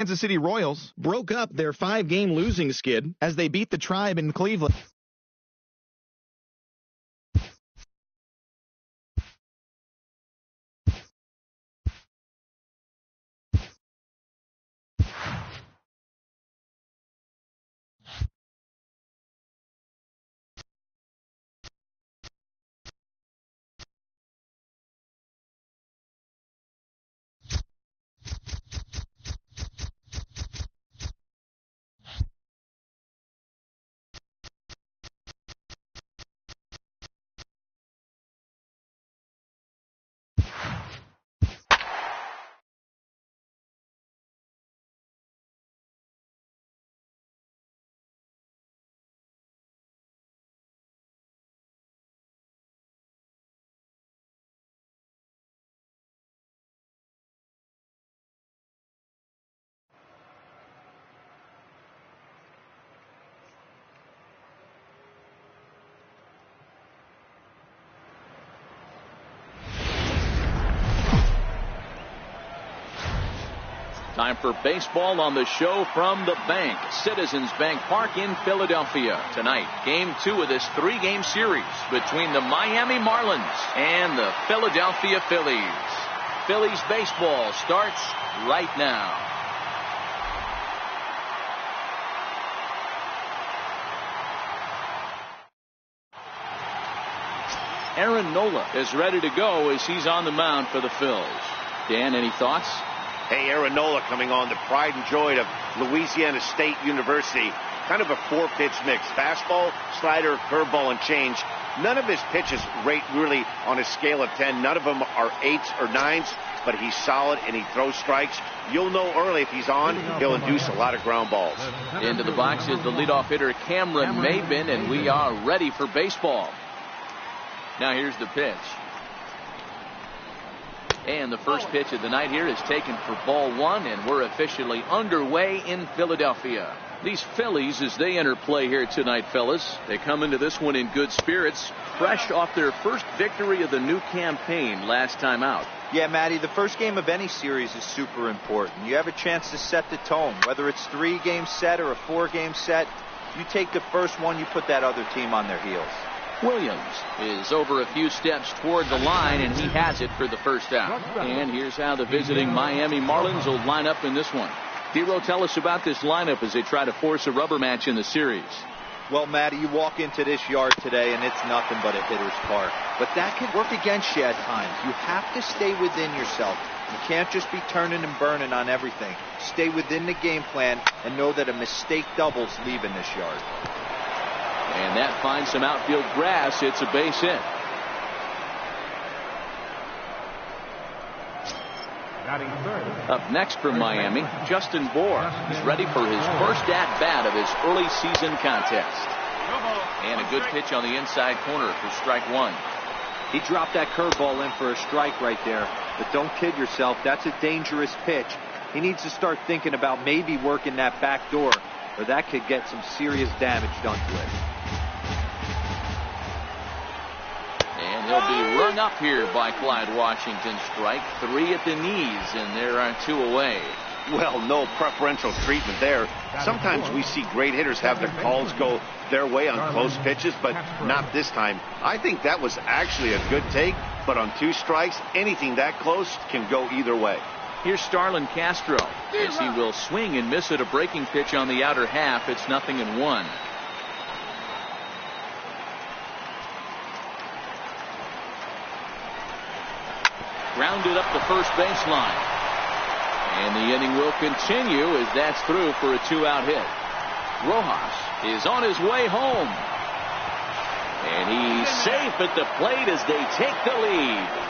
Kansas City Royals broke up their 5-game losing skid as they beat the Tribe in Cleveland. Time for baseball on the show from the bank. Citizens Bank Park in Philadelphia. Tonight, game 2 of this 3-game series between the Miami Marlins and the Philadelphia Phillies. Phillies baseball starts right now. Aaron Nola is ready to go as he's on the mound for the Phils. Dan, any thoughts? Hey, Aaron Nola coming on, the pride and joy of Louisiana State University. Kind of a 4-pitch mix. Fastball, slider, curveball, and change. None of his pitches rate really on a scale of 10. None of them are 8s or 9s, but he's solid and he throws strikes. You'll know early if he's on, he'll induce a lot of ground balls. Into the box is the leadoff hitter Cameron Maybin, and we are ready for baseball. Now here's the pitch. And the first pitch of the night here is taken for ball 1, and we're officially underway in Philadelphia. These Phillies, as they enter play here tonight, fellas, they come into this one in good spirits, fresh off their first victory of the new campaign last time out. Yeah, Matty, the first game of any series is super important. You have a chance to set the tone, whether it's 3-game set or a 4-game set. You take the first one, you put that other team on their heels. Williams is over a few steps toward the line, and he has it for the first out. And here's how the visiting Miami Marlins will line up in this one. Hero, tell us about this lineup as they try to force a rubber match in the series. Well, Matty, you walk into this yard today, and it's nothing but a hitter's park. But that can work against you at times. You have to stay within yourself. You can't just be turning and burning on everything. Stay within the game plan and know that a mistake doubles leaving this yard. And that finds some outfield grass. It's a base hit. Up next from Miami, Justin Bour is ready for his first at-bat of his early season contest. And a good pitch on the inside corner for strike 1. He dropped that curveball in for a strike right there. But don't kid yourself, that's a dangerous pitch. He needs to start thinking about maybe working that back door, or that could get some serious damage done to it. And he'll be rung up here by Clyde Washington. Strike 3 at the knees, and there are 2 away. Well, no preferential treatment there. Sometimes we see great hitters have their calls go their way on close pitches, but not this time. I think that was actually a good take, but on 2 strikes, anything that close can go either way. Here's Starlin Castro as he will swing and miss at a breaking pitch on the outer half. It's 0-1. Grounded up the first baseline. And the inning will continue as that's through for a 2-out hit. Rojas is on his way home. And he's safe at the plate as they take the lead.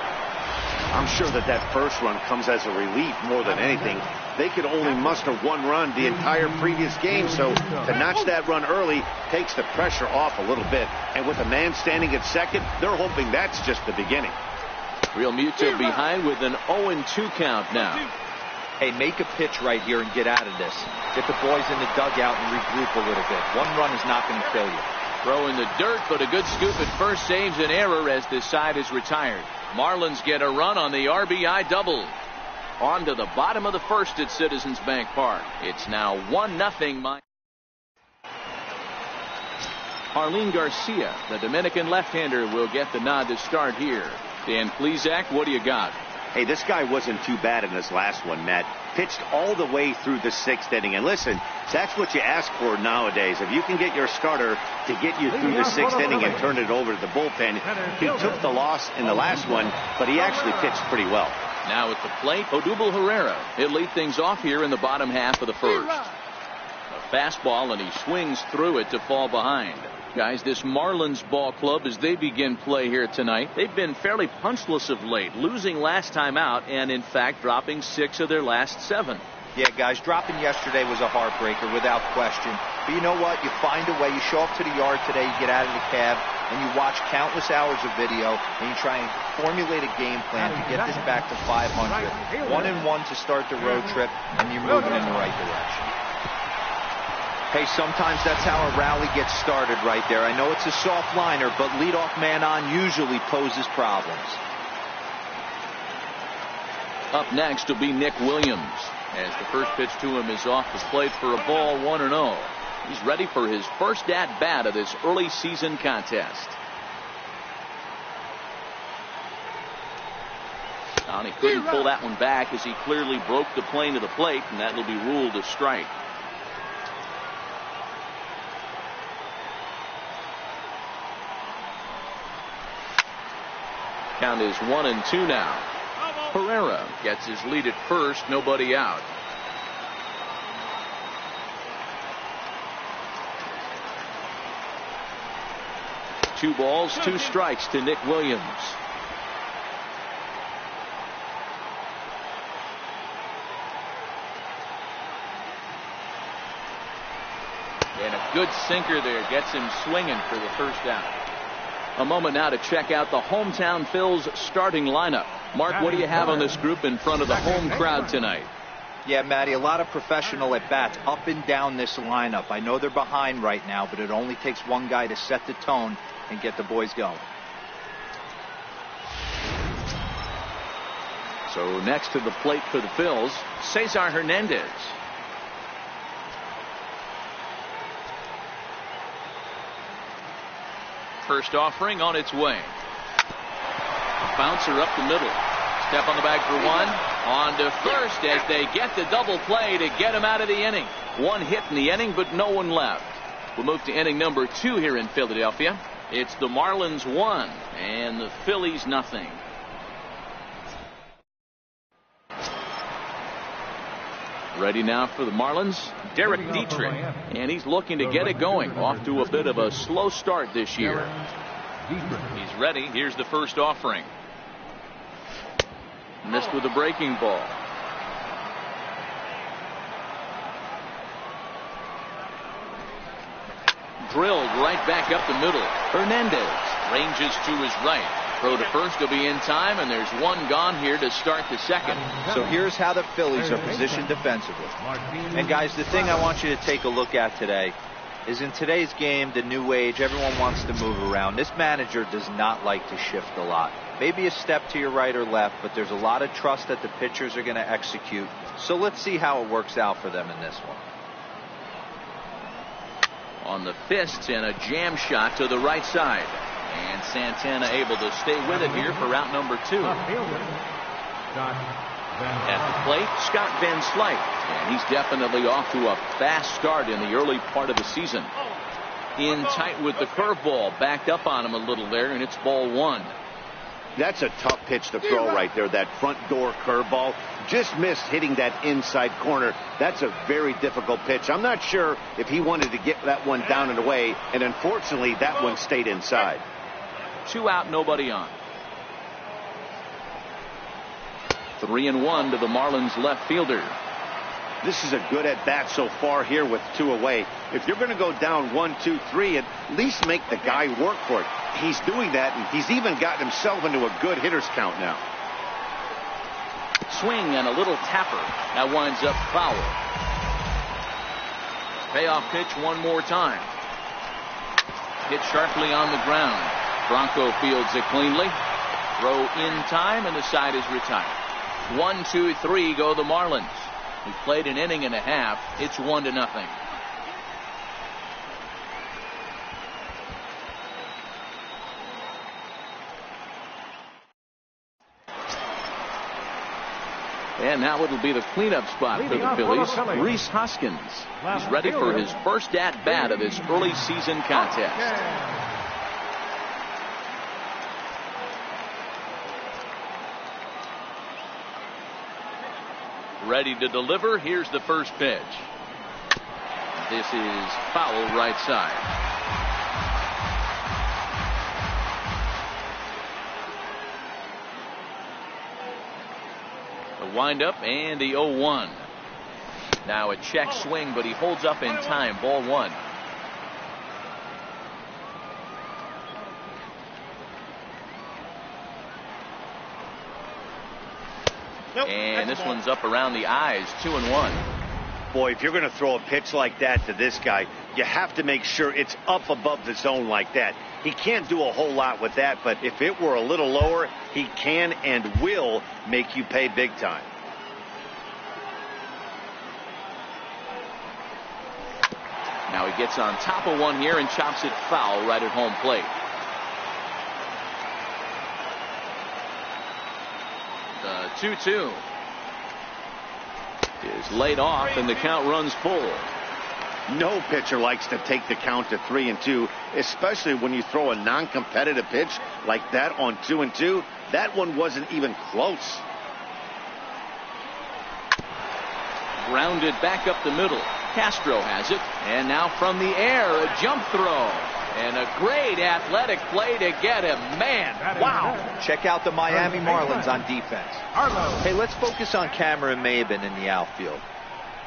I'm sure that first run comes as a relief more than anything. They could only muster 1 run the entire previous game, so to notch that run early takes the pressure off a little bit. And with a man standing at second, they're hoping that's just the beginning. Real Muto behind with an 0-2 count now. Hey, make a pitch right here and get out of this. Get the boys in the dugout and regroup a little bit. 1 run is not going to kill you. Throw in the dirt, but a good scoop at first saves an error as this side is retired. Marlins get a run on the RBI double. On to the bottom of the first at Citizens Bank Park. It's now 1-0. Arlene Garcia, the Dominican left-hander, will get the nod to start here. Dan Plesac, what do you got? Hey, this guy wasn't too bad in this last one, Matt. Pitched all the way through the 6th inning. And listen, that's what you ask for nowadays. If you can get your starter to get you through the 6th inning and turn it over to the bullpen. He took the loss in the last one, but he actually pitched pretty well. Now at the plate, Odubel Herrera. He'll lead things off here in the bottom half of the first. A fastball, and he swings through it to fall behind. Guys, this Marlins ball club, as they begin play here tonight, they've been fairly punchless of late, losing last time out and, in fact, dropping 6 of their last 7. Yeah, guys, dropping yesterday was a heartbreaker without question. But you know what? You find a way. You show up to the yard today, you get out of the cab, and you watch countless hours of video, and you try and formulate a game plan to get this back to 500. 1-1 to start the road trip, and you're moving in the right direction. Hey, sometimes that's how a rally gets started right there. I know it's a soft liner, but leadoff man on usually poses problems. Up next will be Nick Williams, as the first pitch to him is off the plate for a ball, 1-0. He's ready for his first at-bat of this early season contest. And he couldn't pull that one back as he clearly broke the plane of the plate, and that will be ruled a strike. Count is 1-2 now. Herrera gets his lead at first, nobody out. Two balls, 2 strikes to Nick Williams. And a good sinker there gets him swinging for the first out. A moment now to check out the hometown Phils starting lineup. Mark, what do you have on this group in front of the home crowd tonight? Yeah, Matty, a lot of professional at-bats up and down this lineup. I know they're behind right now, but it only takes one guy to set the tone and get the boys going. So next to the plate for the Phils, Cesar Hernandez. First offering on its way. Bouncer up the middle. Step on the bag for 1. On to first as they get the double play to get him out of the inning. 1 hit in the inning, but no one left. We'll move to inning number 2 here in Philadelphia. It's the Marlins 1 and the Phillies 0. Ready now for the Marlins, Derek Dietrich, and he's looking to get it going. Off to a bit of a slow start this year. He's ready. Here's the first offering. Missed with a breaking ball. Drilled right back up the middle. Hernandez ranges to his right. Throw to first will be in time, and there's 1 gone here to start the second. So here's how the Phillies are positioned defensively. And guys, the thing I want you to take a look at today is in today's game, the new age, everyone wants to move around. This manager does not like to shift a lot. Maybe a step to your right or left, but there's a lot of trust that the pitchers are going to execute. So let's see how it works out for them in this one. On the fists and a jam shot to the right side. And Santana able to stay with it here for route number 2. At the plate, Scott Van Slyke. And he's definitely off to a fast start in the early part of the season. In tight with the curveball. Backed up on him a little there, and it's ball 1. That's a tough pitch to throw right there. That front door curveball. Just missed hitting that inside corner. That's a very difficult pitch. I'm not sure if he wanted to get that one down and away, and unfortunately that one stayed inside. 2 out, nobody on. 3-1 to the Marlins left fielder. This is a good at-bat so far here with 2 away. If you're going to go down 1, 2, 3, at least make the guy work for it. He's doing that, and he's even gotten himself into a good hitter's count now. Swing and a little tapper. That winds up foul. Payoff pitch one more time. Hit sharply on the ground. Bronco fields it cleanly. Throw in time, and the side is retired. 1, 2, 3 go the Marlins. We played an inning and a half. It's 1-0. And now it'll be the cleanup spot for the Phillies. Rhys Hoskins. He's ready for his first at-bat of this early season contest. Ready to deliver. Here's the first pitch. This is foul right side. The windup and the 0-1. Now a check swing, but he holds up in time. Ball 1. And this one's up around the eyes. 2-1. Boy, if you're going to throw a pitch like that to this guy, you have to make sure it's up above the zone like that. He can't do a whole lot with that, but if it were a little lower, he can and will make you pay big time. Now he gets on top of one here and chops it foul right at home plate. The 2-2 is laid off and the count runs full. No pitcher likes to take the count to 3-2, especially when you throw a non-competitive pitch like that on 2-2. That one wasn't even close. Grounded back up the middle. Castro has it, and now from the air a jump throw and a great athletic play to get him. Man, wow. Check out the Miami Marlins on defense. Hey, let's focus on Cameron Maybin in the outfield.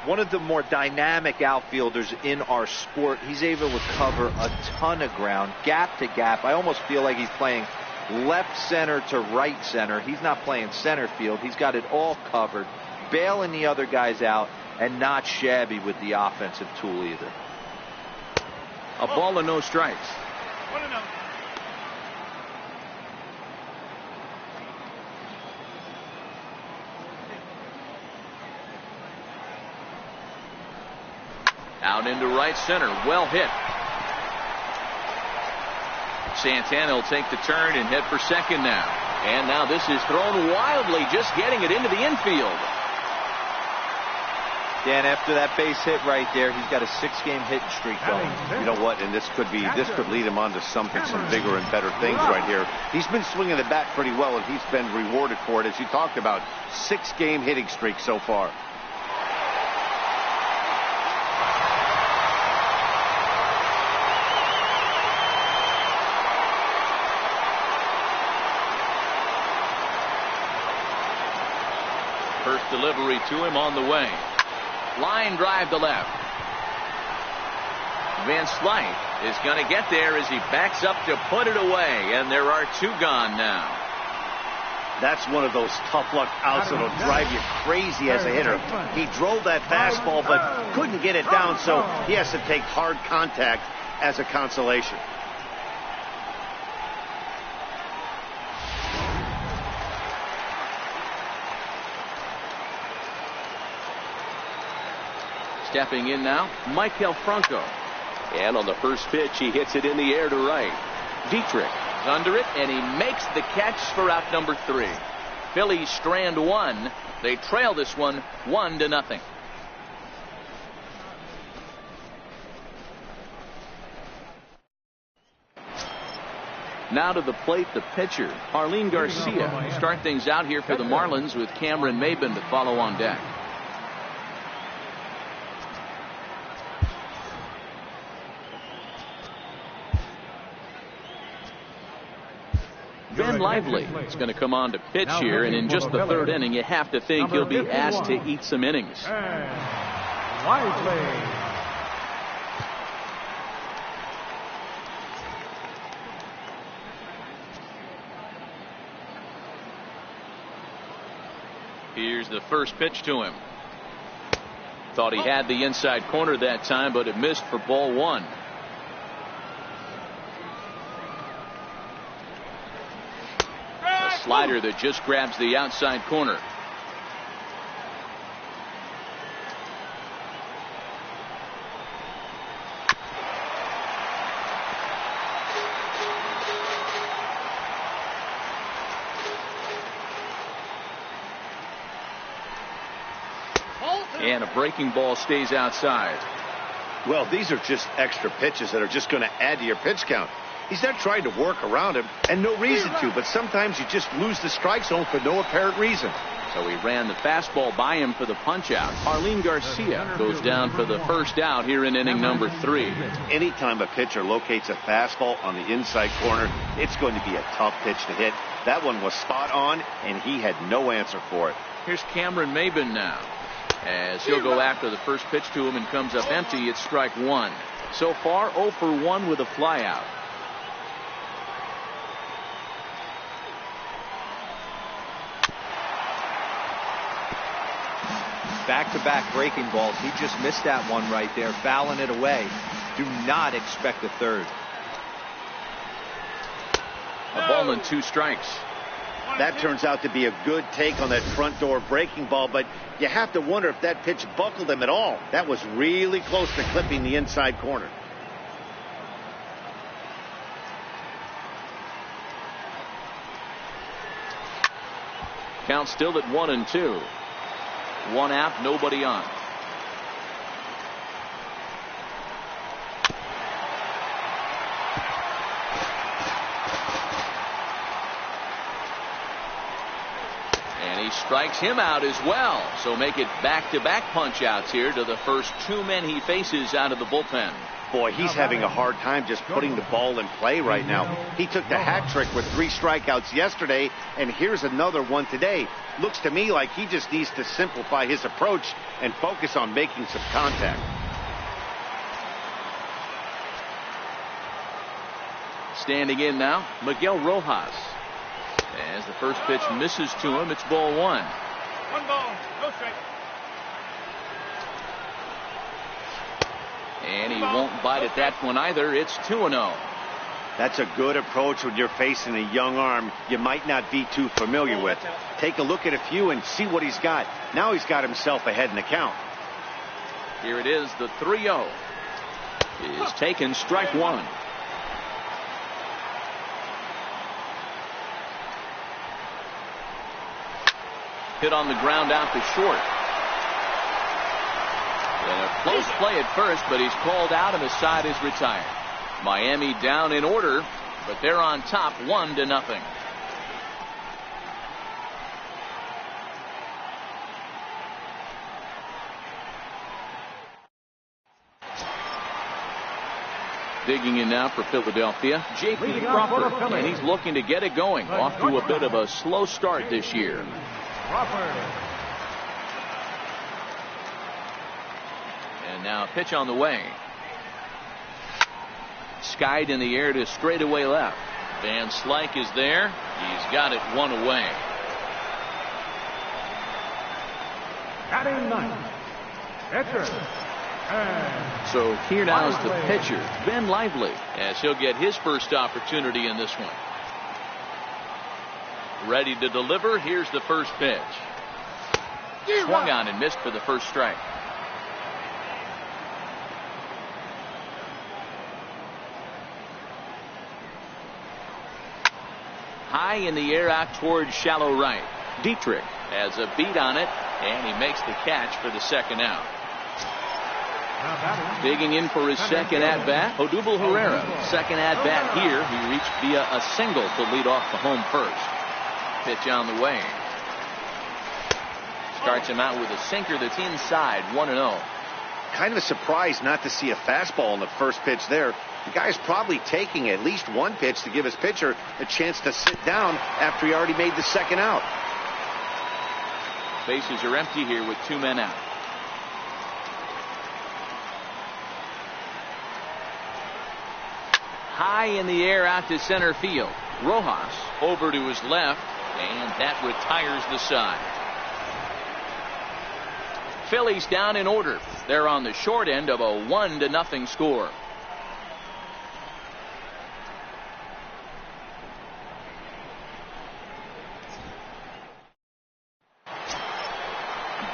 One of the more dynamic outfielders in our sport. He's able to cover a ton of ground, gap to gap. I almost feel like he's playing left center to right center. He's not playing center field. He's got it all covered, bailing the other guys out, and not shabby with the offensive tool either. A ball and no strikes. 1-0. Out into right center. Well hit. Santana will take the turn and head for second now. And now this is thrown wildly, just getting it into the infield. Dan, after that base hit right there, he's got a 6-game hitting streak going. You know what? And this could lead him on to something, some bigger and better things right here. He's been swinging the bat pretty well, and he's been rewarded for it, as you talked about. 6-game hitting streak so far. First delivery to him on the way. Line drive to left. Van Slyke is going to get there as he backs up to put it away, and there are 2 gone now. That's one of those tough luck outs that'll drive you crazy as a hitter. He drove that fastball but couldn't get it down, so he has to take hard contact as a consolation. Stepping in now, Michael Franco. And on the first pitch, he hits it in the air to right. Dietrich is under it, and he makes the catch for out number 3. Phillies strand 1. They trail this one 1-0. Now to the plate, the pitcher, Arlene Garcia. Start things out here for the Marlins with Cameron Maybin to follow on deck. Ben Lively is going to come on to pitch here, and in just the 3rd inning, you have to think he'll be asked to eat some innings. Lively. Here's the first pitch to him. Thought he had the inside corner that time, but it missed for ball 1. Slider that just grabs the outside corner. And a breaking ball stays outside. Well, these are just extra pitches that are just going to add to your pitch count. He's not trying to work around him, and no reason to, but sometimes you just lose the strike zone for no apparent reason. So he ran the fastball by him for the punch out. Arlene Garcia goes down for the first out here in inning number 3. Anytime a pitcher locates a fastball on the inside corner, it's going to be a tough pitch to hit. That one was spot on, and he had no answer for it. Here's Cameron Maben now, as he'll go after the first pitch to him and comes up empty. It's strike 1. So far 0 for 1 with a flyout. Back-to-back breaking balls. He just missed that one right there, fouling it away. Do not expect a third. A ball and 2 strikes. That turns out to be a good take on that front door breaking ball, but you have to wonder if that pitch buckled him at all. That was really close to clipping the inside corner. Count still at 1-2. 1 out, nobody on. And he strikes him out as well. So make it back-to-back punch-outs here to the first 2 men he faces out of the bullpen. Boy, he's having a hard time just putting the ball in play right now. He took the hat trick with 3 strikeouts yesterday, and here's another one today. Looks to me like he just needs to simplify his approach and focus on making some contact. Standing in now, Miguel Rojas. As the first pitch misses to him, it's ball 1. 1 ball, no strike. And he won't bite at that one either. It's 2-0. That's a good approach when you're facing a young arm you might not be too familiar with. Take a look at a few and see what he's got. Now he's got himself ahead in the count. Here it is, the 3-0 is taken, strike 1. Hit on the ground out to short. And a close play at first, but he's called out and the side is retired. Miami down in order, but they're on top 1-0. Digging in now for Philadelphia, J.P. Crawford, and he's looking to get it going. Off to a bit of a slow start this year. And now a pitch on the way. Skied in the air to straightaway left. Van Slyke is there. He's got it 1 away. Batting ninth, pitcher. So here now is the pitcher, Ben Lively, as he'll get his first opportunity in this one. Ready to deliver. Here's the first pitch. Swung on and missed for the first strike. High in the air out towards shallow right. Dietrich has a beat on it, and he makes the catch for the second out. Digging in for his second at-bat, Odubel Herrera. Second at-bat here. He reached via a single to lead off the home first. Pitch on the way. Starts him out with a sinker that's inside, 1-0. Kind of a surprise not to see a fastball in the first pitch there. The guy's probably taking at least 1 pitch to give his pitcher a chance to sit down after he already made the second out. Bases are empty here with 2 men out. High in the air out to center field. Rojas over to his left, and that retires the side. Phillies down in order. They're on the short end of a 1-0 score.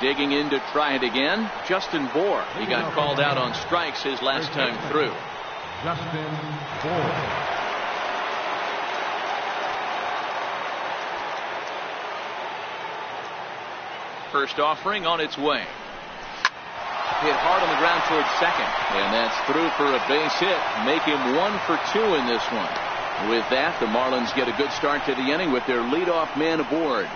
Digging in to try it again, Justin Bour. He got called out on strikes his last time through. Justin Bour. First offering on its way. hit hard on the ground towards second. And that's through for a base hit. Make him 1 for 2 in this one. With that, the Marlins get a good start to the inning with their leadoff man aboard.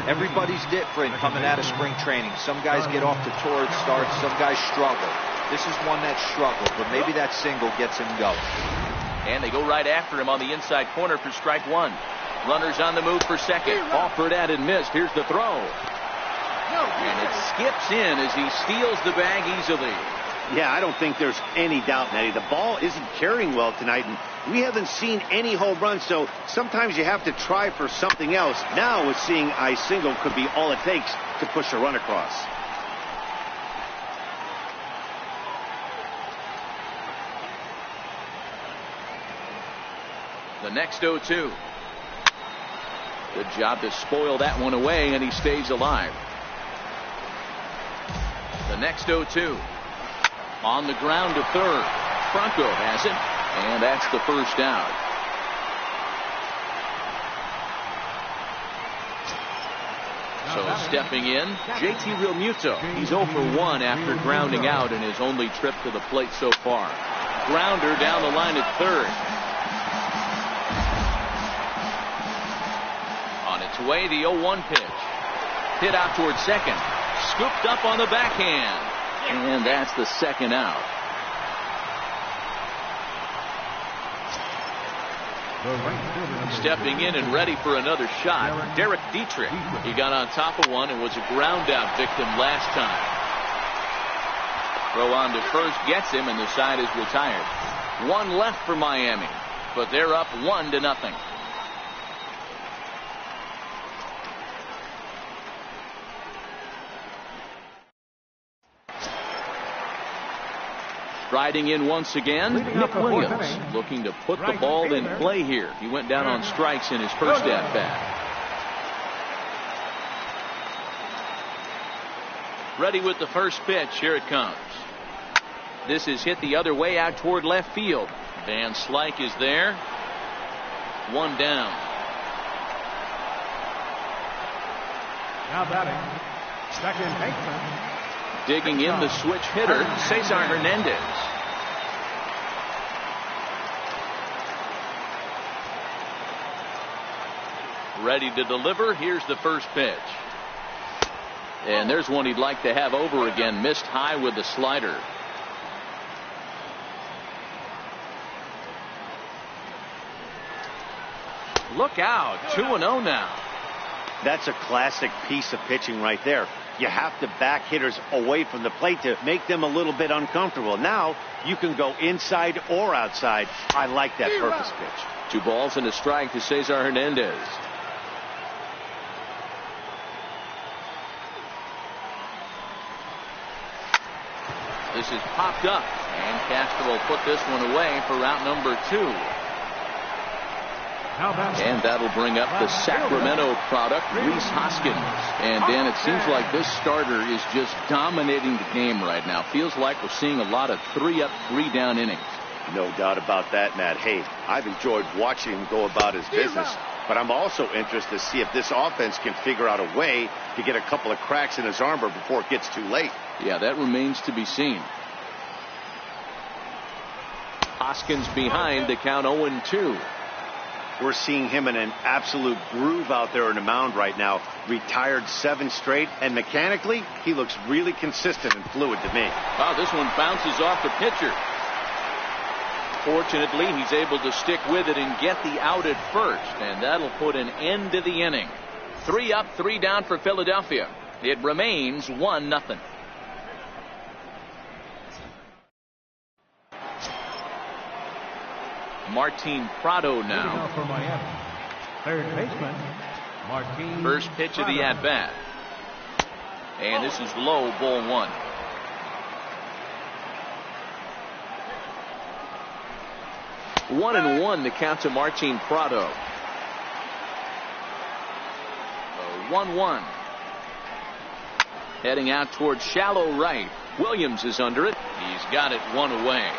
Everybody's different coming out of spring training. Some guys get off to torrid starts. Some guys struggle. This is one that struggled, but maybe that single gets him going. And they go right after him on the inside corner for strike one. Runners on the move for second. Offered at and missed. Here's the throw. And it skips in as he steals the bag easily. Yeah, I don't think there's any doubt, Nettie. The ball isn't carrying well tonight, and we haven't seen any home runs, so sometimes you have to try for something else. Now, with seeing a single could be all it takes to push a run across. The next 0-2. Good job to spoil that one away, and he stays alive. The next 0-2. On the ground to third. Franco has it, and that's the first out. So stepping in, JT Realmuto. He's 0 for 1 after grounding out in his only trip to the plate so far. Grounder down the line at third. On its way, the 0-1 pitch. Hit out towards second. Scooped up on the backhand. And that's the second out. Stepping in and ready for another shot, Derek Dietrich. He got on top of one and was a ground out victim last time. Throw on to first gets him, and the side is retired. One left for Miami, but they're up 1-0. Riding in once again, Nick Williams, looking to put the ball in play here. He went down on strikes in his first at-bat. Ready with the first pitch. Here it comes. This is hit the other way out toward left field. Van Slyke is there. One down. Now batting, second baseman. Digging in the switch hitter, Cesar Hernandez. Ready to deliver. Here's the first pitch. And there's one he'd like to have over again. Missed high with the slider. Look out. 2-0 now. That's a classic piece of pitching right there. You have to back hitters away from the plate to make them a little bit uncomfortable. Now you can go inside or outside. I like that purpose pitch. 2 balls and a strike to Cesar Hernandez. This is popped up, and Castro will put this one away for route number 2. And that'll bring up the Sacramento product, Rhys Hoskins. And Dan, it seems like this starter is just dominating the game right now. Feels like we're seeing a lot of 3-up, 3-down innings. No doubt about that, Matt. Hey, I've enjoyed watching him go about his business, but I'm also interested to see if this offense can figure out a way to get a couple of cracks in his armor before it gets too late. Yeah, that remains to be seen. Hoskins behind, the count 0-2. We're seeing him in an absolute groove out there on the mound right now. Retired 7 straight, and mechanically, he looks really consistent and fluid to me. Wow, this one bounces off the pitcher. Fortunately, he's able to stick with it and get the out at first, and that'll put an end to the inning. 3 up, 3 down for Philadelphia. It remains 1-0. Martin Prado now. For Miami. Third baseman, Martin. First pitch of the at-bat. And this is low, ball 1. One and 1 the count to Martin Prado. 1-1. Heading out towards shallow right. Williams is under it. He's got it 1 away.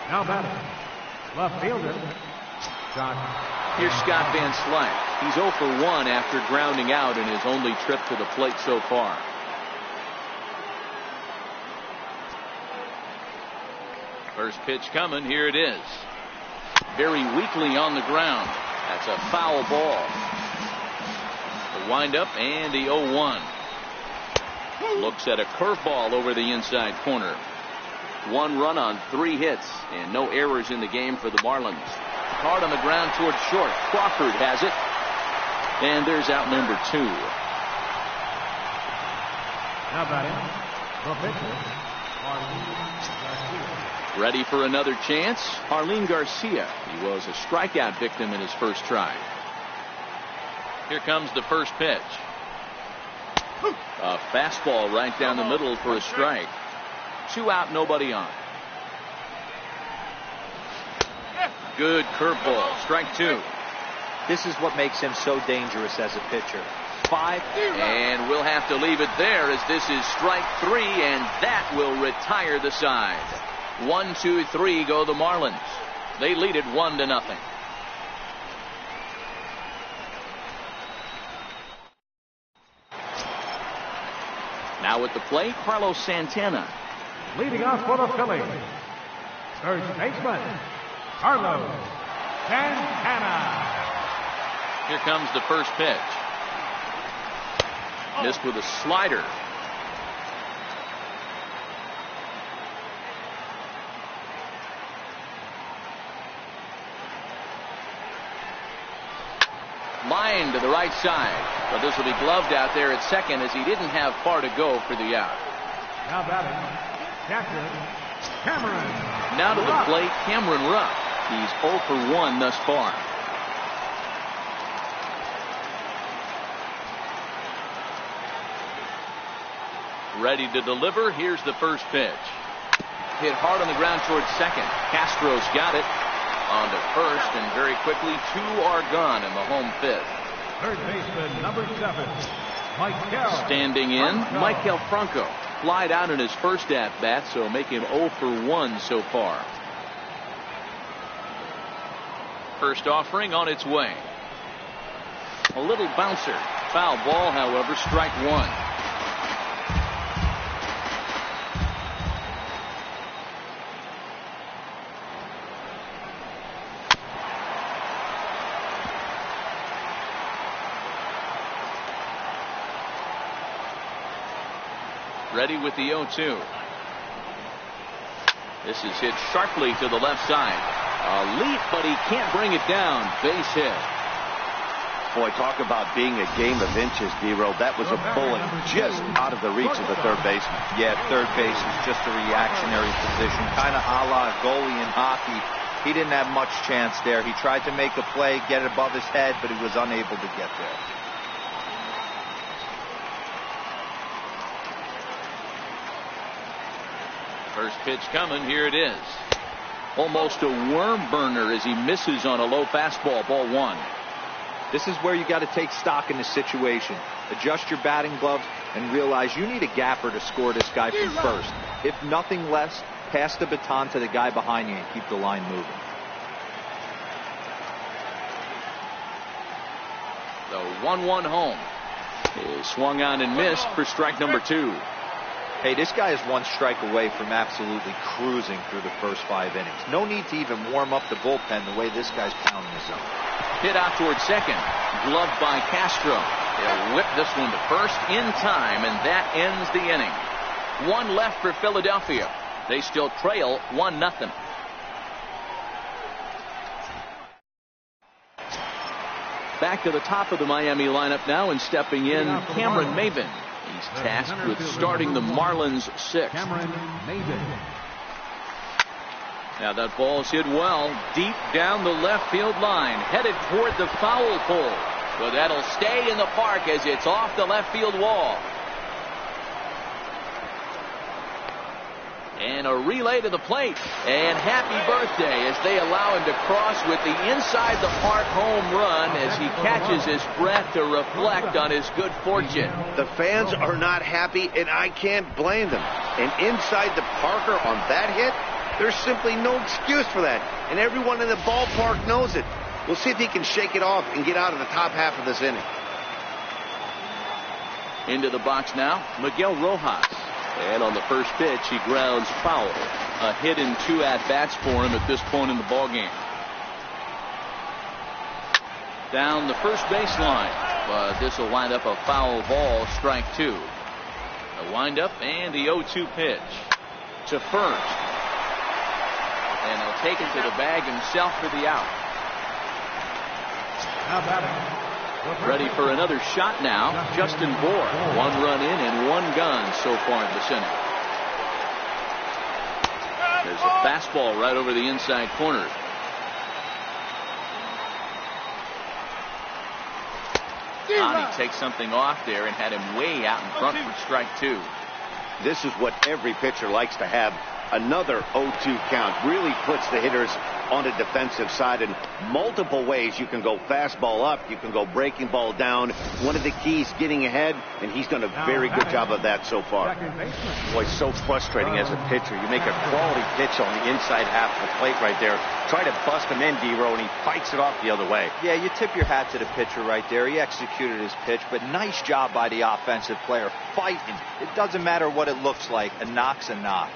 Now batting, left fielder, Josh Here's Scott Van Slyke. He's 0 for 1 after grounding out in his only trip to the plate so far. First pitch coming. Here it is. Very weakly on the ground. That's a foul ball. The windup and the 0-1. Looks at a curveball over the inside corner. 1 run on 3 hits and no errors in the game for the Marlins. Hard on the ground towards short. Crawford has it. And there's out number 2. Now batting, the pitcher, Arlene Garcia. Ready for another chance. Arlene Garcia. He was a strikeout victim in his first try. Here comes the first pitch. A fastball right down the middle for a strike. 2 out, nobody on. Good curveball. Strike 2. This is what makes him so dangerous as a pitcher. 5. And we'll have to leave it there as this is strike 3, and that will retire the side. 1, 2, 3 go the Marlins. They lead it 1-0. Now at the plate, Carlos Santana. Leading off for the Phillies, first baseman, Carlos Santana. Here comes the first pitch. Missed with a slider. Line to the right side. But this will be gloved out there at second as he didn't have far to go for the out. Now batting, catcher Cameron. Now to the plate, Cameron Rupp. He's 0 for 1 thus far. Ready to deliver. Here's the first pitch. Hit hard on the ground towards second. Castro's got it. On to first, and very quickly 2 are gone in the home 5th. Third baseman, number 7, Michael. Standing in, Michael Franco. Flied out in his first at-bat, so make him 0 for 1 so far. First offering on its way. A little bouncer. Foul ball, however, strike 1. Ready with the 0-2. This is hit sharply to the left side. A leap, but he can't bring it down. Base hit. Boy, talk about being a game of inches, D-Roll. That was a bullet just out of the reach of the third baseman. Yeah, third base is just a reactionary position, kind of a la goalie in hockey. He didn't have much chance there. He tried to make a play, get it above his head, but he was unable to get there. First pitch coming. Here it is. Almost a worm burner as he misses on a low fastball. Ball 1. This is where you got to take stock in the situation. Adjust your batting gloves and realize you need a gapper to score this guy from first. If nothing less, pass the baton to the guy behind you and keep the line moving. The 1-1 home is swung on and missed for strike number 2. Hey, this guy is 1 strike away from absolutely cruising through the first 5 innings. No need to even warm up the bullpen the way this guy's pounding his own. Hit out towards second. Gloved by Castro. They'll whip this one to first in time, and that ends the inning. 1 left for Philadelphia. They still trail 1-0. Back to the top of the Miami lineup now, and stepping in, Cameron Melvin. He's tasked with starting the Marlins 6th. Cameron Melvin. Now that ball's hit well, deep down the left field line, headed toward the foul pole. But that'll stay in the park as it's off the left field wall. And a relay to the plate. And happy birthday as they allow him to cross with the inside the park home run as he catches his breath to reflect on his good fortune. The fans are not happy, and I can't blame them. And inside the Parker on that hit, there's simply no excuse for that. And everyone in the ballpark knows it. We'll see if he can shake it off and get out of the top half of this inning. Into the box now, Miguel Rojas. And on the first pitch, he grounds foul. A hit in 2 at-bats for him at this point in the ballgame. Down the first baseline, but this will wind up a foul ball, strike 2. The windup and the 0-2 pitch to first. And he'll take it to the bag himself for the out. Ready for another shot now, Justin Bour. 1 run in and 1 gun so far in this inning. There's a fastball right over the inside corner. He takes something off there and had him way out in front for strike 2. This is what every pitcher likes to have. Another 0-2 count really puts the hitters on the defensive side in multiple ways. You can go fastball up, you can go breaking ball down. One of the keys, getting ahead, and he's done a very good job of that so far. Boy, it's so frustrating as a pitcher. You make a quality pitch on the inside half of the plate right there. Try to bust him in, D-Row, and he fights it off the other way. Yeah, you tip your hat to the pitcher right there. He executed his pitch, but nice job by the offensive player. Fighting. It doesn't matter what it looks like. A knock's a knock.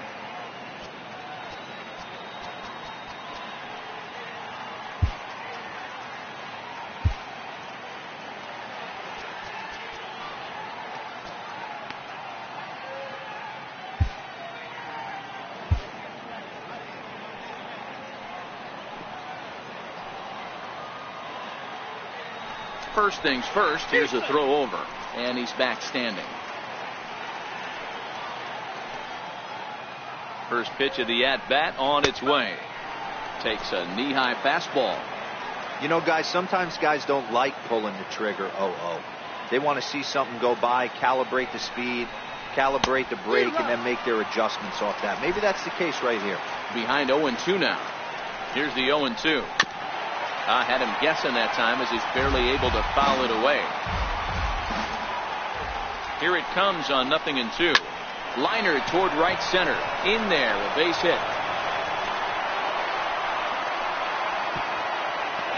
First things first, here's a throw over, and he's back standing. First pitch of the at-bat on its way. Takes a knee-high fastball. You know, guys, sometimes guys don't like pulling the trigger 0-0. They want to see something go by, calibrate the speed, calibrate the break, and then make their adjustments off that. Maybe that's the case right here. Behind 0-2 now. Here's the 0-2. Had him guessing that time as he's barely able to foul it away. Here it comes on 0-2. Liner toward right center. In there, a base hit.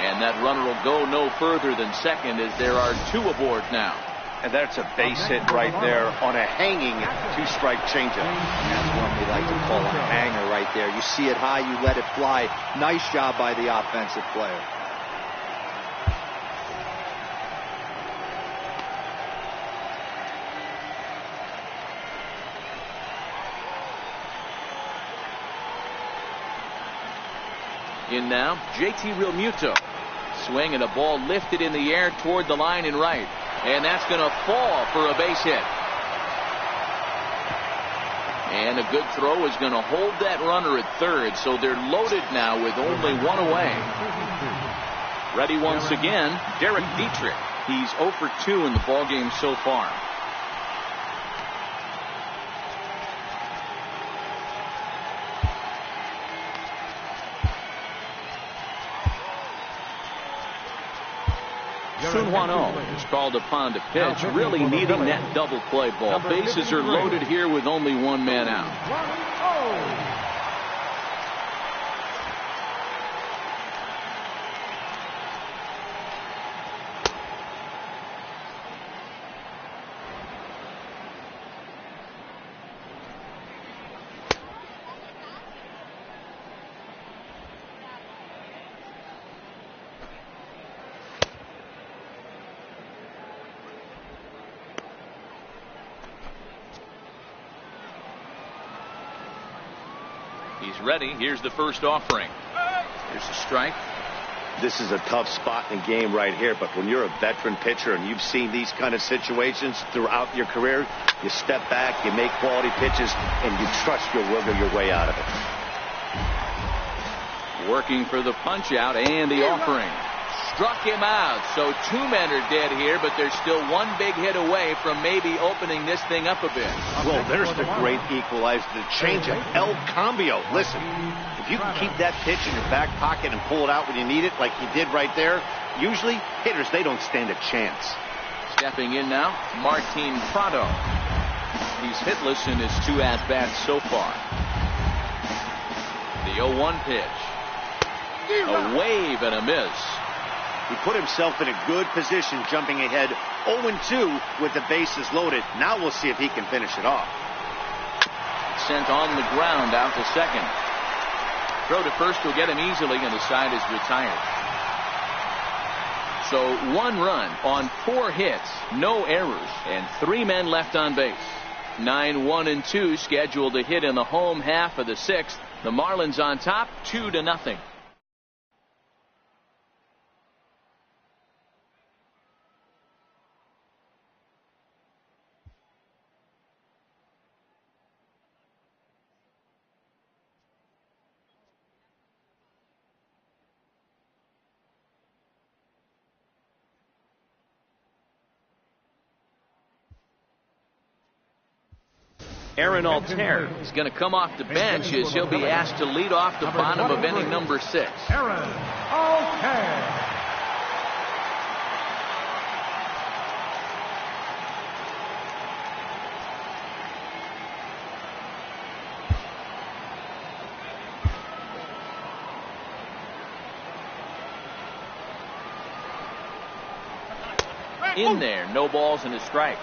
And that runner will go no further than second as there are 2 aboard now. And that's a base hit right there on a hanging 2-strike changeup. That's one we like to call a hanger right there. You see it high, you let it fly. Nice job by the offensive player. In now, JT Realmuto. Swing and a ball lifted in the air toward the line and right. And that's going to fall for a base hit. And a good throw is going to hold that runner at third, so they're loaded now with only 1 away. Ready once again, Derek Dietrich. He's 0 for 2 in the ballgame so far. Sunhwan is called upon to pitch, really needing that double play ball. Bases are loaded here with only 1 man out. He's ready. Here's the first offering. Here's a strike. This is a tough spot in the game right here, but when you're a veteran pitcher and you've seen these kind of situations throughout your career, you step back, you make quality pitches, and you trust you'll wiggle your way out of it. Working for the punch out and the offering. Struck him out, so 2 men are dead here, but there's still 1 big hit away from maybe opening this thing up a bit. Well, there's the great equalizer, the changeup, El Cambio. Listen, if you can keep that pitch in your back pocket and pull it out when you need it, like he did right there, usually hitters, they don't stand a chance. Stepping in now, Martin Prado. He's hitless in his 2 at-bats so far. The 0-1 pitch. A wave and a miss. He put himself in a good position, jumping ahead 0-2 with the bases loaded. Now we'll see if he can finish it off. Sent on the ground out to second. Throw to first will get him easily, and the side is retired. So 1 run on 4 hits, no errors, and 3 men left on base. 9-1-2 scheduled to hit in the home half of the 6th. The Marlins on top 2-0. Aaron Altair is going to come off the bench as he'll be asked to lead off the bottom of inning number 6. Aaron Altair. In there, no balls and a strike.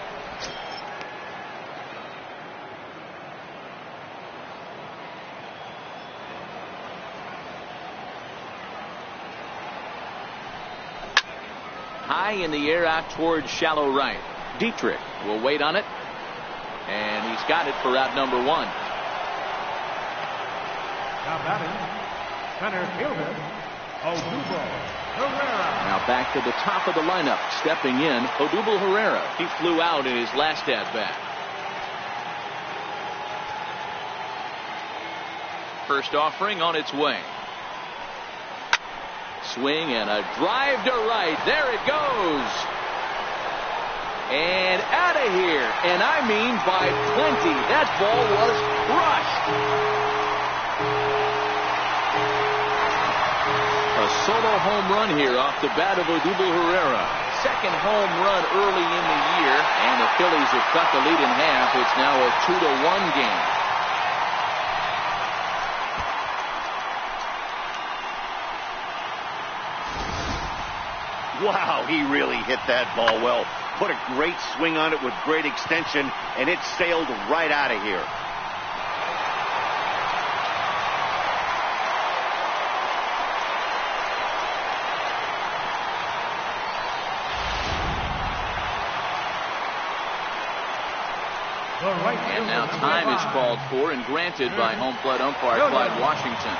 High in the air out towards shallow right. Dietrich will wait on it, and he's got it for out number 1. Now batting, center fielder, Odubel Herrera. Now back to the top of the lineup. Stepping in, Odubel Herrera. He flew out in his last at-bat. First offering on its way. Swing and a drive to right. There it goes. And out of here. And I mean by plenty. That ball was crushed. A solo home run here off the bat of Odubel Herrera. Second home run early in the year. And the Phillies have cut the lead in half. It's now a 2-1 game. Wow, he really hit that ball well. Put a great swing on it with great extension, and it sailed right out of here. And now time is called for and granted by home plate umpire Clyde Washington.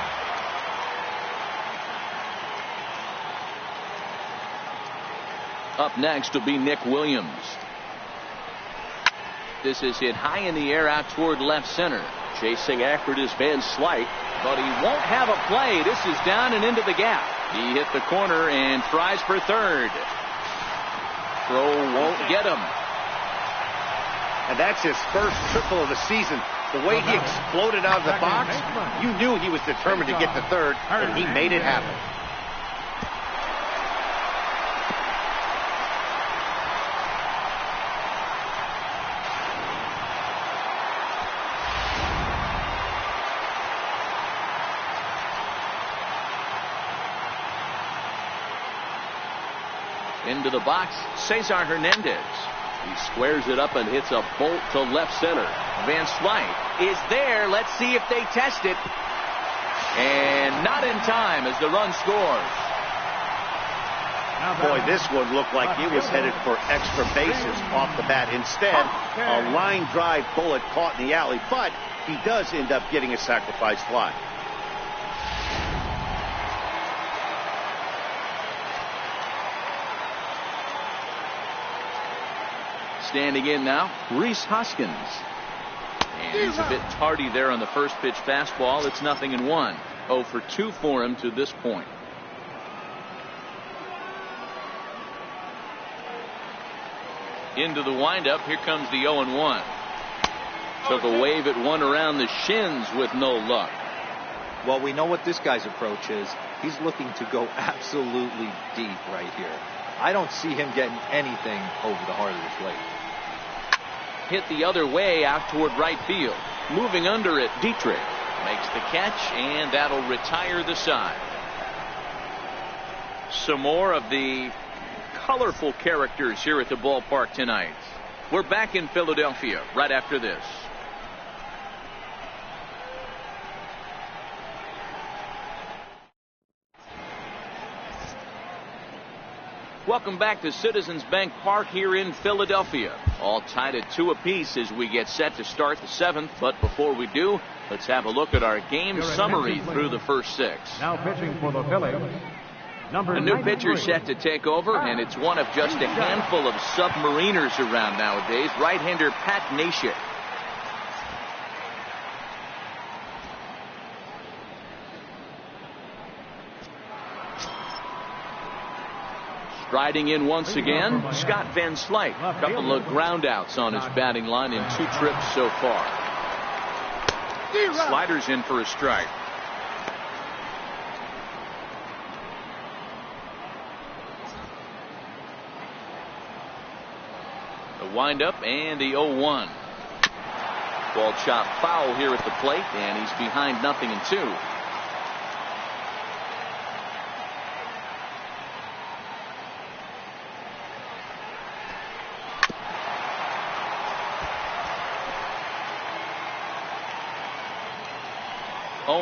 Up next will be Nick Williams. This is hit high in the air out toward left center. Chasing after it is Van Slyke, but he won't have a play. This is down and into the gap. He hit the corner and tries for third. Throw won't get him. And that's his first triple of the season. The way he exploded out of the box, you knew he was determined to get to third, and he made it happen. Into the box, Cesar Hernandez. He squares it up and hits a bolt to left center. Van Slyke is there. Let's see if they test it. And not in time as the run scores. Boy, this one looked like it was headed for extra bases off the bat. Instead, a line drive bullet caught in the alley, but he does end up getting a sacrifice fly. Standing in now, Rhys Hoskins. And he's a bit tardy there on the first pitch fastball. It's 0-1. 0 for 2 for him to this point. Into the windup. Here comes the 0-1. Took a wave at one around the shins with no luck. Well, we know what this guy's approach is. He's looking to go absolutely deep right here. I don't see him getting anything over the heart of the plate. Hit the other way out toward right field. Moving under it, Dietrich makes the catch, and that'll retire the side. Some more of the colorful characters here at the ballpark tonight. We're back in Philadelphia right after this. Welcome back to Citizens Bank Park here in Philadelphia. All tied at 2 apiece as we get set to start the 7th. But before we do, let's have a look at our game summary through the first 6. Now pitching for the Phillies, number A new pitcher 93. set to take over, and it's one of just a handful of submariners around nowadays. Right-hander Pat Neshek. Striding in once again, Scott Van Slyke. A couple of groundouts on his batting line in 2 trips so far. Sliders in for a strike. The windup and the 0-1. Ball chopped foul here at the plate, and he's behind 0-2.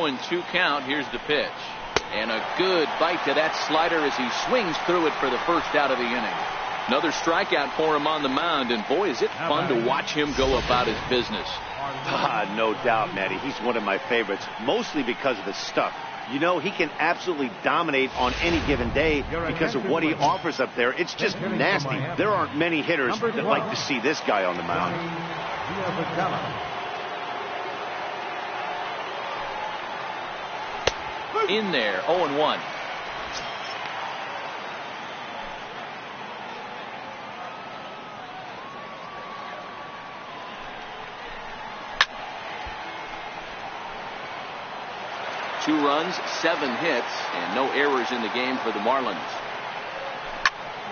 And 2 count. Here's the pitch. And a good bite to that slider as he swings through it for the first out of the inning. Another strikeout for him on the mound, and boy, is it fun to watch him go about his business. No doubt, Matty. He's one of my favorites, mostly because of his stuff. You know, he can absolutely dominate on any given day because of what he offers up there. It's just nasty. There aren't many hitters that like to see this guy on the mound. In there, 0-1. Two runs, 7 hits, and no errors in the game for the Marlins.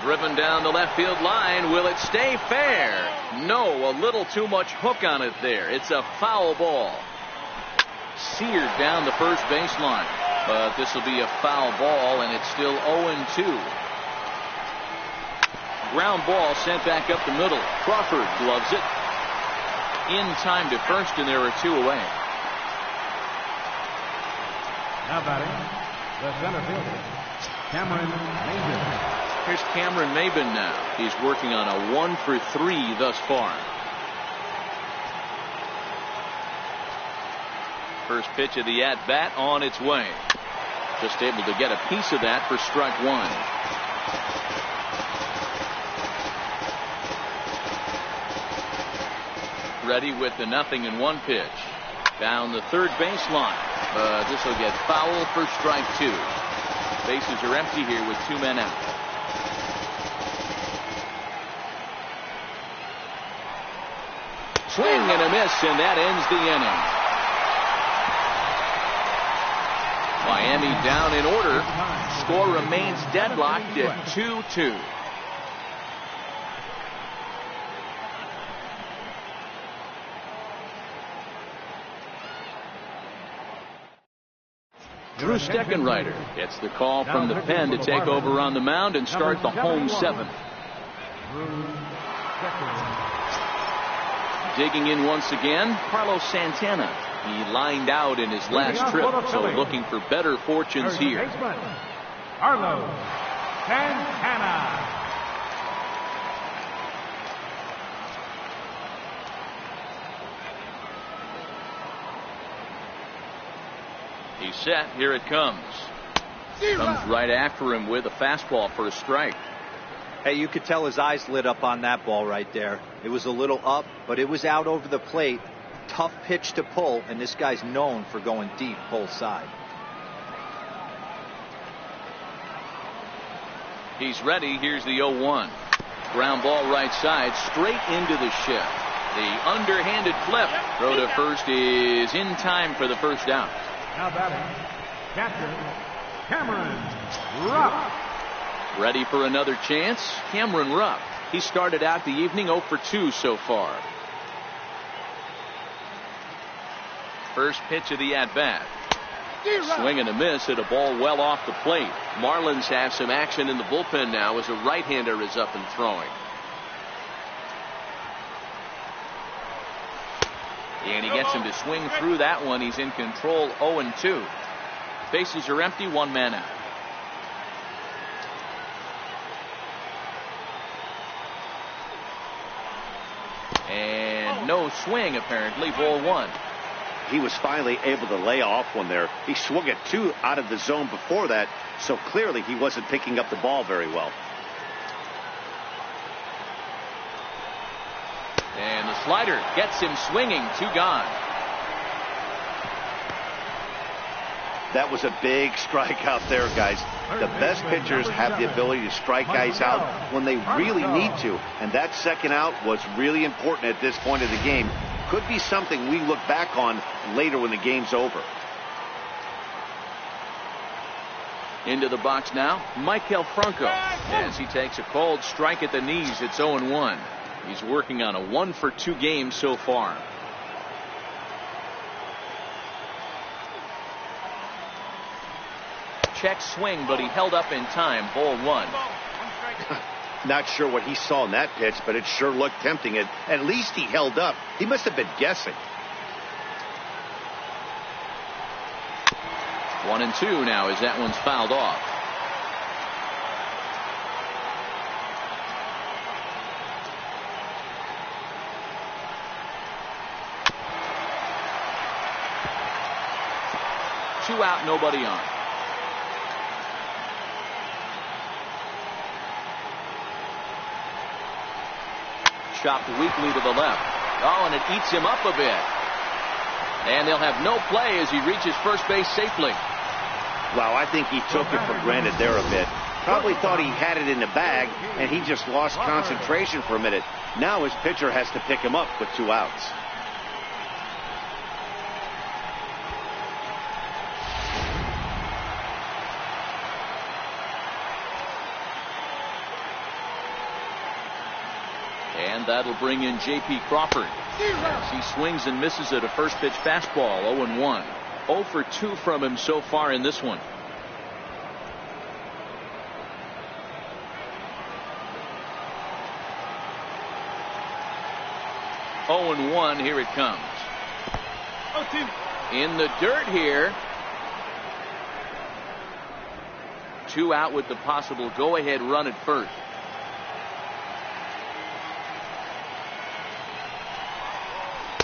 Driven down the left field line. Will it stay fair? No, a little too much hook on it there. It's a foul ball. Seared down the first baseline. But this will be a foul ball, and it's still 0-2. Ground ball sent back up the middle. Crawford gloves it. In time to first, and there are 2 away. Now batting, the center fielder, Cameron Maybin. Here's Cameron Maybin now. He's working on a 1 for 3 thus far. First pitch of the at-bat on its way. Just able to get a piece of that for strike 1. Ready with the 0-1 pitch. Down the third baseline. This will get foul for strike 2. Bases are empty here with 2 men out. Swing and a miss, and that ends the inning. Miami down in order. Score remains deadlocked at 2-2. Drew Steckenrider gets the call from the pen to take over on the mound and start the home 7th. Digging in once again, Carlos Santana. He lined out in his last trip, so looking for better fortunes here. Carlos Santana. He's set. Here it comes. Comes right after him with a fastball for a strike. Hey, you could tell his eyes lit up on that ball right there. It was a little up, but it was out over the plate. Tough pitch to pull, and this guy's known for going deep pull side. He's ready. Here's the 0-1. Ground ball right side, straight into the shift. The underhanded flip. Throw to first is in time for the first out. Now batting, catcher Cameron Rupp. Ready for another chance. Cameron Rupp. He started out the evening 0 for 2 so far. First pitch of the at-bat. Swing and a miss at a ball well off the plate. Marlins have some action in the bullpen now as a right-hander is up and throwing. And he gets him to swing through that one. He's in control, 0-2. Bases are empty, one man out. And no swing apparently, ball one. He was finally able to lay off one there. He swung at two out of the zone before that, so clearly he wasn't picking up the ball very well. And the slider gets him swinging, two gone. That was a big strikeout there, guys. The best pitchers have the ability to strike guys out when they really need to, and that second out was really important at this point of the game. Could be something we look back on later when the game's over. Into the box now, Michael Franco, as he takes a called strike at the knees. It's 0-1. He's working on a 1-for-2 game so far. Check swing, but he held up in time. Ball one. Not sure what he saw in that pitch, but it sure looked tempting. At least he held up. He must have been guessing. 1-2 now as that one's fouled off. Two out, nobody on. Chopped weakly to the left. Oh, and it eats him up a bit. And they'll have no play as he reaches first base safely. Wow, I think he took it for granted there a bit. Probably thought he had it in the bag, and he just lost concentration for a minute. Now his pitcher has to pick him up with two outs. And that'll bring in J.P. Crawford as he swings and misses at a first pitch fastball. 0-1. 0-for-2 from him so far in this one. Oh, 1. Here it comes. In the dirt here. Two out with the possible go-ahead run at first.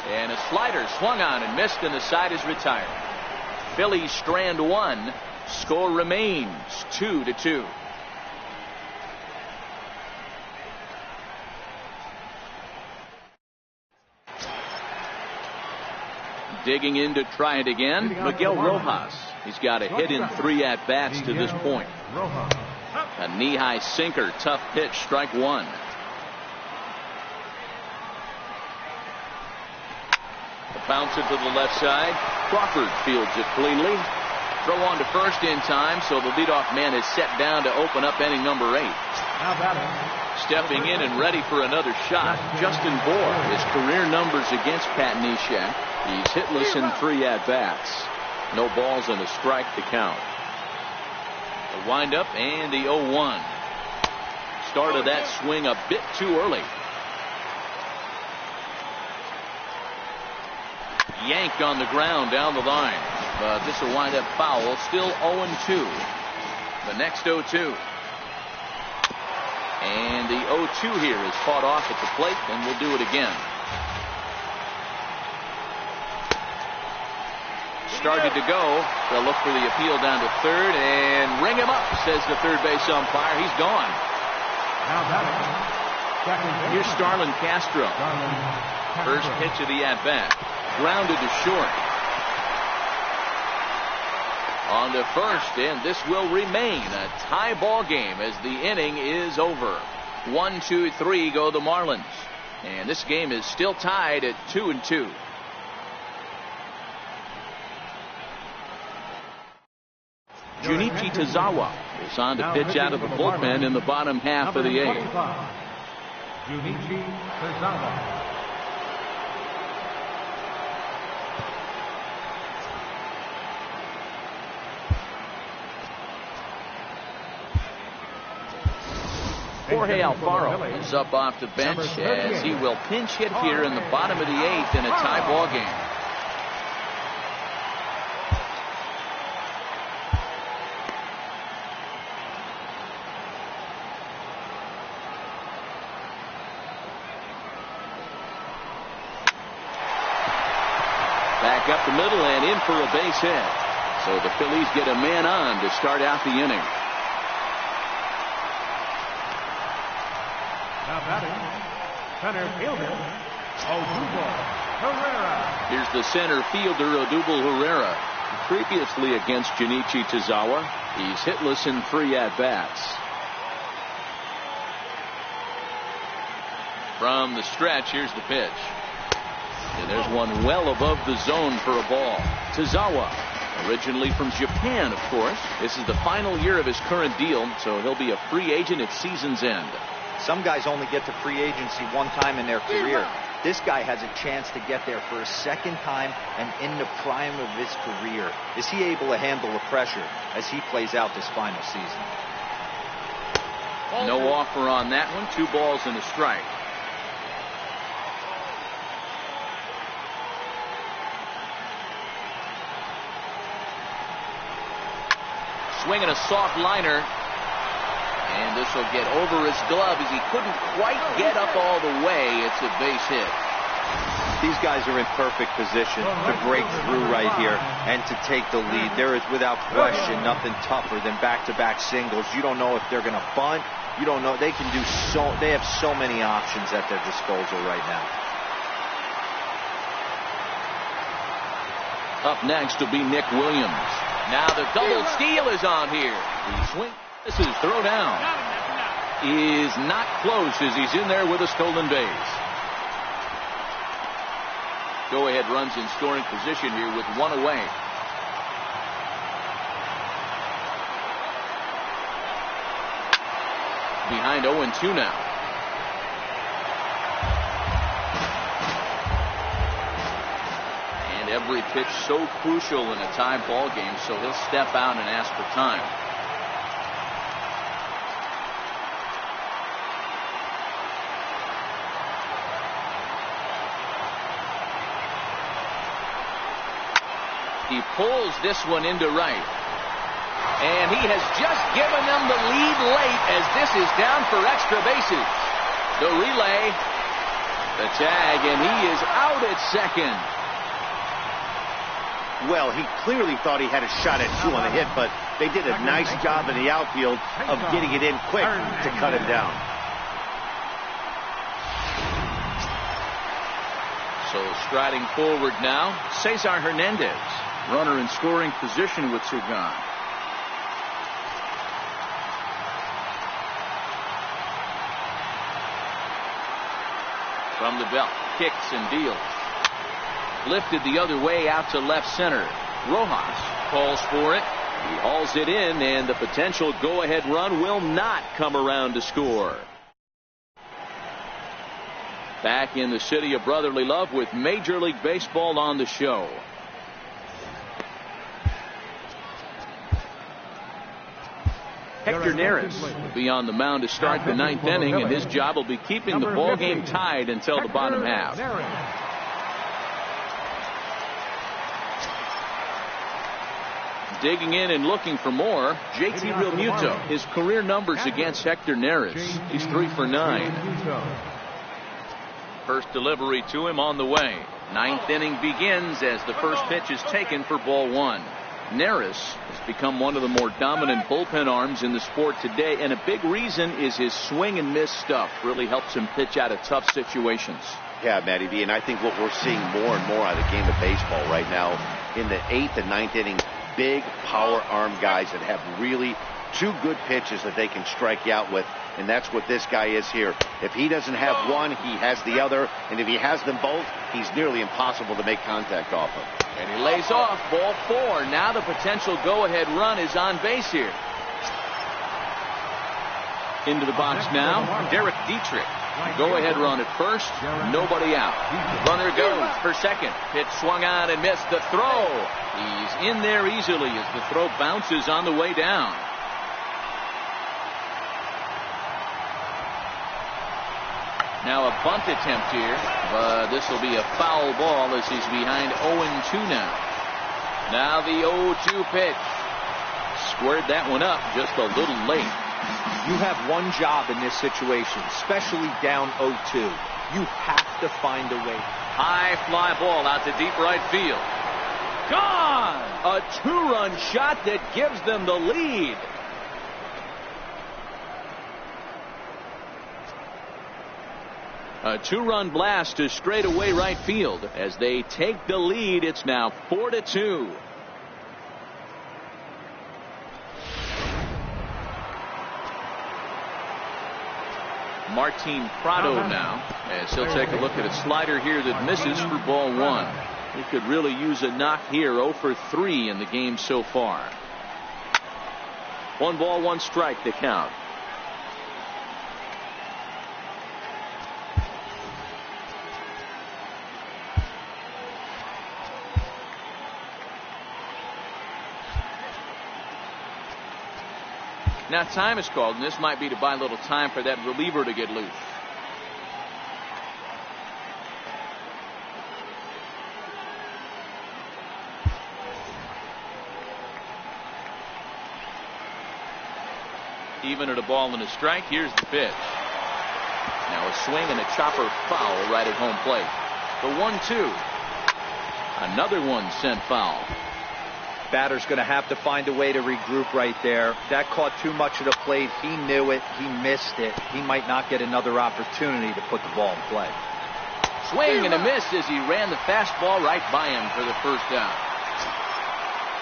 And a slider swung on and missed, and the side is retired. Phillies strand one. Score remains 2-2. Digging in to try it again, Miguel Rojas. He's got a hit in 3 at-bats to this point. A knee-high sinker, tough pitch, strike one. Bounce it to the left side. Crawford fields it cleanly. Throw on to first in time, so the leadoff man is set down to open up inning number 8. Stepping in and ready for another shot, Justin Bour. His career numbers against Pat Neshek. He's hitless in 3 at-bats. No balls and a strike to count. The windup and the 0-1. Started that swing a bit too early. Yanked on the ground down the line, but this will wind up foul. Still 0-2. The next 0-2. And the 0-2 here is fought off at the plate, and we'll do it again. Started to go. They'll look for the appeal down to third and ring him up, says the third base umpire. He's gone. Here's Starlin Castro. First pitch of the at-bat. Grounded to short. On to first, and this will remain a tie ball game as the inning is over. 1, 2, 3 go the Marlins. And this game is still tied at 2-2. Junichi Tazawa is on to pitch out of the bullpen in the bottom half of the 8th. Junichi Tazawa. Jorge Alfaro is up off the bench as he will pinch hit here in the bottom of the 8th in a tie ball game. Back up the middle and in for a base hit. So the Phillies get a man on to start out the inning. Now batting, center fielder, Odubel Herrera. Here's the center fielder, Odubel Herrera. Previously against Junichi Tozawa, he's hitless in 3 at-bats. From the stretch, here's the pitch. And there's one well above the zone for a ball. Tozawa, originally from Japan, of course. This is the final year of his current deal, so he'll be a free agent at season's end. Some guys only get to free agency one time in their career. This guy has a chance to get there for a second time and in the prime of his career. Is he able to handle the pressure as he plays out this final season? No offer on that one. 2 balls and a strike. Swinging a soft liner. And this will get over his glove as he couldn't quite get up all the way. It's a base hit. These guys are in perfect position to break through right here and to take the lead. There is without question nothing tougher than back-to-back singles. You don't know if they're going to bunt. You don't know. They can do so. They have so many options at their disposal right now. Up next will be Nick Williams. Now the double steal is on here. He swings. This is throw down. Is not close as he's in there with a stolen base. Go ahead runs in scoring position here with 1 away. Behind 0-2 now. And every pitch so crucial in a tie ball game, so he'll step out and ask for time. He pulls this one into right. And he has just given them the lead late as this is down for extra bases. The relay, the tag, and he is out at second. Well, he clearly thought he had a shot at 2 on the hit, but they did a nice job in the outfield of getting it in quick to cut him down. So striding forward now, Cesar Hernandez. Runner in scoring position with 2 gone. From the belt, kicks and deals. Lifted the other way out to left center. Rojas calls for it. He hauls it in, and the potential go-ahead run will not come around to score. Back in the city of brotherly love with Major League Baseball on the show. Hector Neris will be on the mound to start the 9th inning, and his job will be keeping the ball game tied until the bottom half. Digging in and looking for more, JT Realmuto. His career numbers against Hector Neris. He's 3 for 9. First delivery to him on the way. 9th inning begins as the first pitch is taken for ball 1. Neris has become one of the more dominant bullpen arms in the sport today, and a big reason is his swing and miss stuff. Really helps him pitch out of tough situations. Yeah, Matty B, and I think what we're seeing more and more out of the game of baseball right now in the 8th and 9th inning, big power arm guys that have really 2 good pitches that they can strike you out with, and that's what this guy is here. If he doesn't have one, he has the other, and if he has them both, he's nearly impossible to make contact off of. And he lays off ball 4. Now the potential go-ahead run is on base here. Into the box now, Derek Dietrich. Go-ahead run at first, nobody out. Runner goes for second. Pitch swung on and missed the throw. He's in there easily as the throw bounces on the way down. Now a bunt attempt here, but this will be a foul ball as he's behind 0-2 now. Now the 0-2 pitch. Squared that one up just a little late. You have one job in this situation, especially down 0-2. You have to find a way. High fly ball out to deep right field. Gone! A 2-run shot that gives them the lead. A 2-run blast to straightaway right field. As they take the lead, it's now 4-2. Martin Prado now, as he'll take a look at a slider here that misses for ball 1. He could really use a knock here. 0 for 3 in the game so far. 1 ball, 1 strike to count. Now time is called, and this might be to buy a little time for that reliever to get loose. Even at a ball and a strike, here's the pitch. Now a swing and a chopper foul right at home plate. The 1-2. Another one sent foul. Batter's going to have to find a way to regroup right there. That caught too much of the plate. He knew it. He missed it. He might not get another opportunity to put the ball in play. Swing and a miss as he ran the fastball right by him for the first down.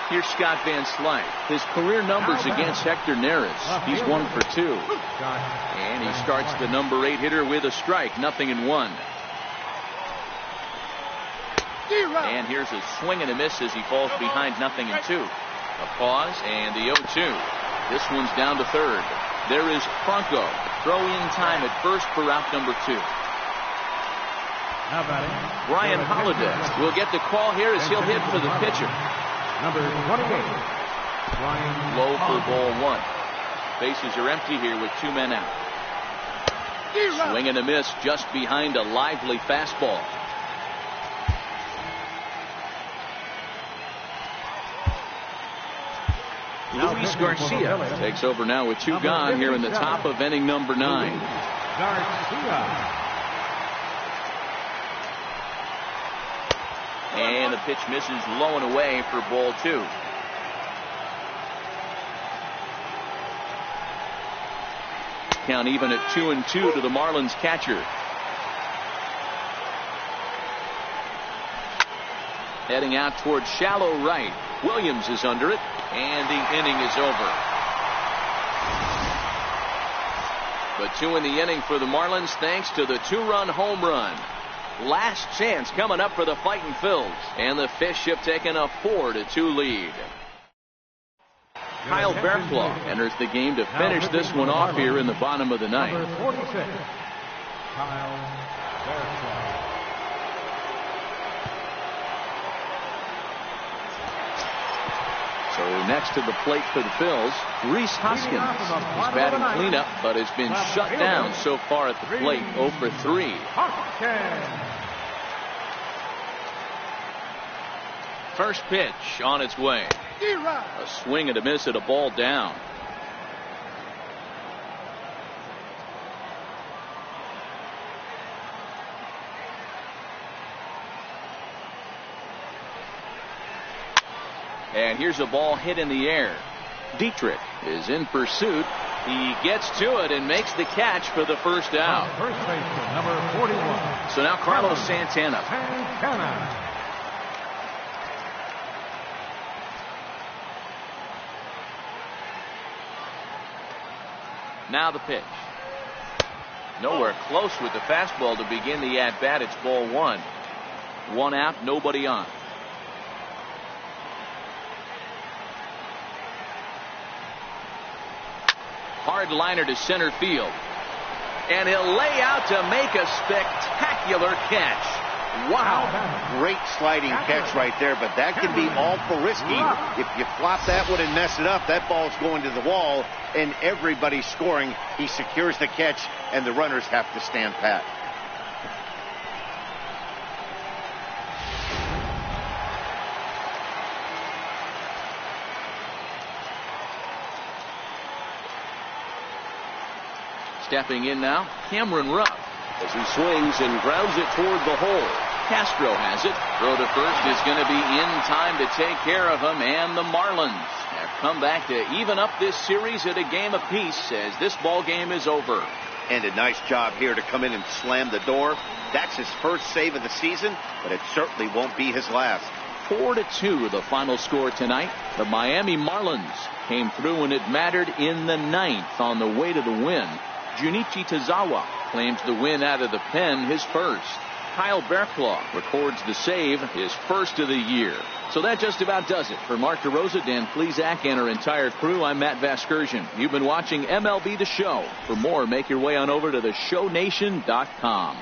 Here's Scott Van Slyke. His career numbers against Hector Neris. He's 1 for 2. And he starts the number 8 hitter with a strike. 0-1. And here's a swing and a miss as he falls behind 0-2. A pause and the 0-2. This one's down to third. There is Franco. Throw in time at first for out number 2. Brian Holiday will get the call here as he'll hit for the pitcher. Number 28. Low for ball 1. Bases are empty here with 2 men out. Swing and a miss just behind a lively fastball. Luis Garcia takes over now with 2 gone here in the top of inning number 9. And the pitch misses low and away for ball 2. Count even at 2-2 to the Marlins catcher. Heading out towards shallow right. Williams is under it, and the inning is over. But 2 in the inning for the Marlins thanks to the 2-run home run. Last chance coming up for the Fightin' Phils, and the Fish have taken a 4-2 lead. Kyle Barraclough enters the game to finish this one off here in the bottom of the ninth. Number 46. Kyle Barraclough. So next to the plate for the Phils, Rhys Hoskins. He's batting cleanup, but has been shut down so far at the plate. 0 for 3. First pitch on its way. A swing and a miss at a ball down. And here's a ball hit in the air. Dietrich is in pursuit. He gets to it and makes the catch for the first out. First baseman, number 41. So now Carlos Santana. Now the pitch. Nowhere close with the fastball to begin the at-bat. It's ball 1. 1 out, nobody on. Hard liner to center field. And he'll lay out to make a spectacular catch. Wow. Great sliding catch right there, but that can be awful risky. If you flop that one and mess it up, that ball's going to the wall, and everybody's scoring. He secures the catch, and the runners have to stand pat. Stepping in now, Cameron Rupp. As he swings and grounds it toward the hole. Castro has it. Throw to first is going to be in time to take care of him, and the Marlins have come back to even up this series at a game apiece as this ball game is over. And a nice job here to come in and slam the door. That's his first save of the season, but it certainly won't be his last. 4-2 the final score tonight. The Miami Marlins came through when it mattered in the 9th on the way to the win. Junichi Tazawa claims the win out of the pen, his first. Kyle Berklaw records the save, his first of the year. So that just about does it. For Mark DeRosa, Dan Plesac, and our entire crew, I'm Matt Vasgersian. You've been watching MLB The Show. For more, make your way on over to theshownation.com.